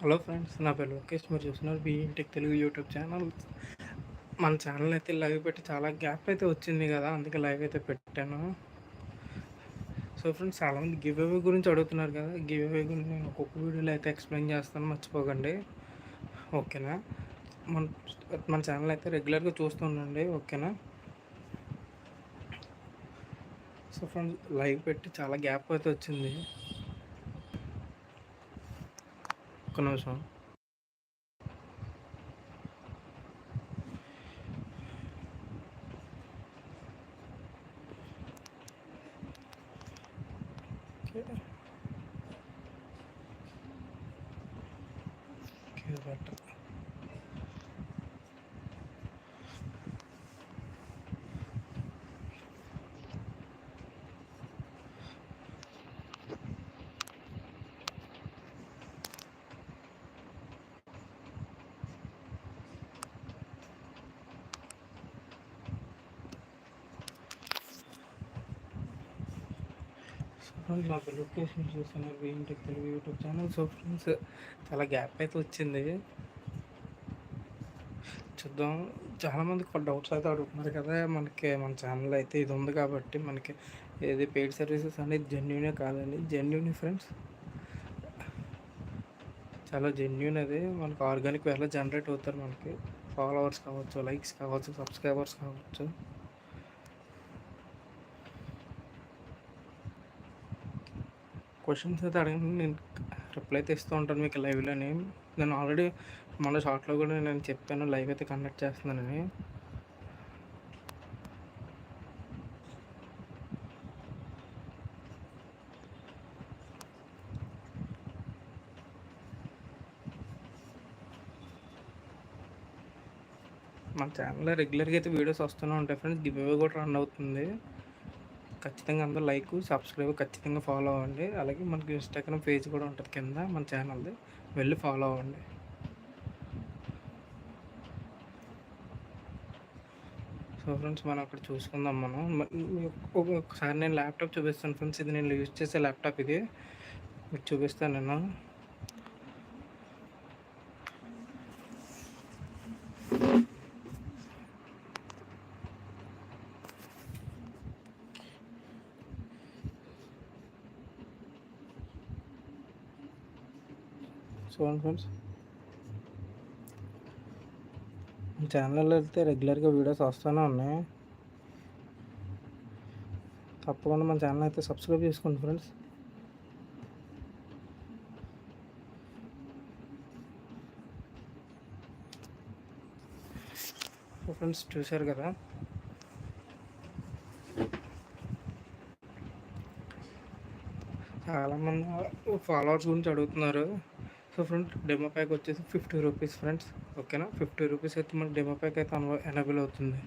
Hello friends, నా పేరు లోకేష్. మీరు చూస్తున్నారు బీఇన్టెక్ తెలుగు యూట్యూబ్ ఛానల్. మన ఛానల్ అయితే లైవ్ పెట్టి చాలా గ్యాప్ అయితే వచ్చింది కదా, అందుకే లైవ్ అయితే పెట్టాను. సో ఫ్రెండ్స్, చాలామంది గివ్ అవే గురించి అడుగుతున్నారు కదా. గివ్ అవే గురించి నేను ఒక్కొక్క వీడియోలో అయితే ఎక్స్ప్లెయిన్ చేస్తాను, మర్చిపోకండి. ఓకేనా? మన మన ఛానల్ అయితే రెగ్యులర్గా చూస్తూ ఉండండి, ఓకేనా? సో ఫ్రెండ్స్, లైవ్ పెట్టి చాలా గ్యాప్ అయితే వచ్చింది. ఒక్క నిమిషం. Okay, better. ఫ్రెండ్స్, నా పేరు లొకేషన్ చూస్తున్నారు బీఇన్టెక్ Telugu YouTube channel. So friends, చాలా గ్యాప్ అయితే వచ్చింది. చూద్దాం. చాలామంది డౌట్స్ అయితే అడుగుతున్నారు కదా. మన ఛానల్ అయితే ఇది ఉంది కాబట్టి మనకి ఏది పెయిడ్ సర్వీసెస్ అనేది జెన్యునే కాదండి. జెన్యున్ ఫ్రెండ్స్, చాలా జెన్యున్. అది మనకు ఆర్గానిక్ వేలో జనరేట్ అవుతారు. మనకి ఫాలోవర్స్ కావచ్చు, లైక్స్ కావచ్చు, సబ్స్క్రైబర్స్ కావచ్చు. క్వశ్చన్స్ అయితే అడగండి, నేను రిప్లై అయితే ఇస్తూ ఉంటాను మీకు లైవ్లోని. నేను ఆల్రెడీ మన షార్ట్లో కూడా నేను చెప్పాను లైవ్ అయితే కండక్ట్ చేస్తున్నానని. మన ఛానల్లో రెగ్యులర్గా అయితే వీడియోస్ వస్తూనే ఉంటాయి ఫ్రెండ్స్. గివ్ అవే కూడా రన్ అవుతుంది. ఖచ్చితంగా అందరూ లైక్, సబ్స్క్రైబ్ ఖచ్చితంగా ఫాలో అవ్వండి. అలాగే మనకి ఇన్స్టాగ్రామ్ పేజ్ కూడా ఉంటుంది కింద మన ఛానల్ది, వెళ్ళి ఫాలో అవ్వండి. సో ఫ్రెండ్స్, మనం అక్కడ చూసుకుందాం. ఒకసారి నేను ల్యాప్టాప్ చూపిస్తాను ఫ్రెండ్స్. ఇది నేను యూజ్ చేసే ల్యాప్టాప్, ఇది మీకు చూపిస్తాను నేను. చూడండి ఫ్రెండ్స్, ఛానల్లో వెళ్తే రెగ్యులర్గా వీడియోస్ వస్తూనే ఉన్నాయి. తప్పకుండా మన ఛానల్ అయితే సబ్స్క్రైబ్ చేసుకోండి ఫ్రెండ్స్. ఫ్రెండ్స్, చూశారు కదా, చాలామంది ఫాలోవర్స్ గురించి అడుగుతున్నారు. సో ఫ్రెండ్స్, డెమో ప్యాక్ వచ్చేసి 50 రూపీస్ ఫ్రెండ్స్, ఓకేనా? 50 రూపీస్ అయితే మనకి డెమో ప్యాక్ అయితే ఎనేబుల్ అవుతుంది.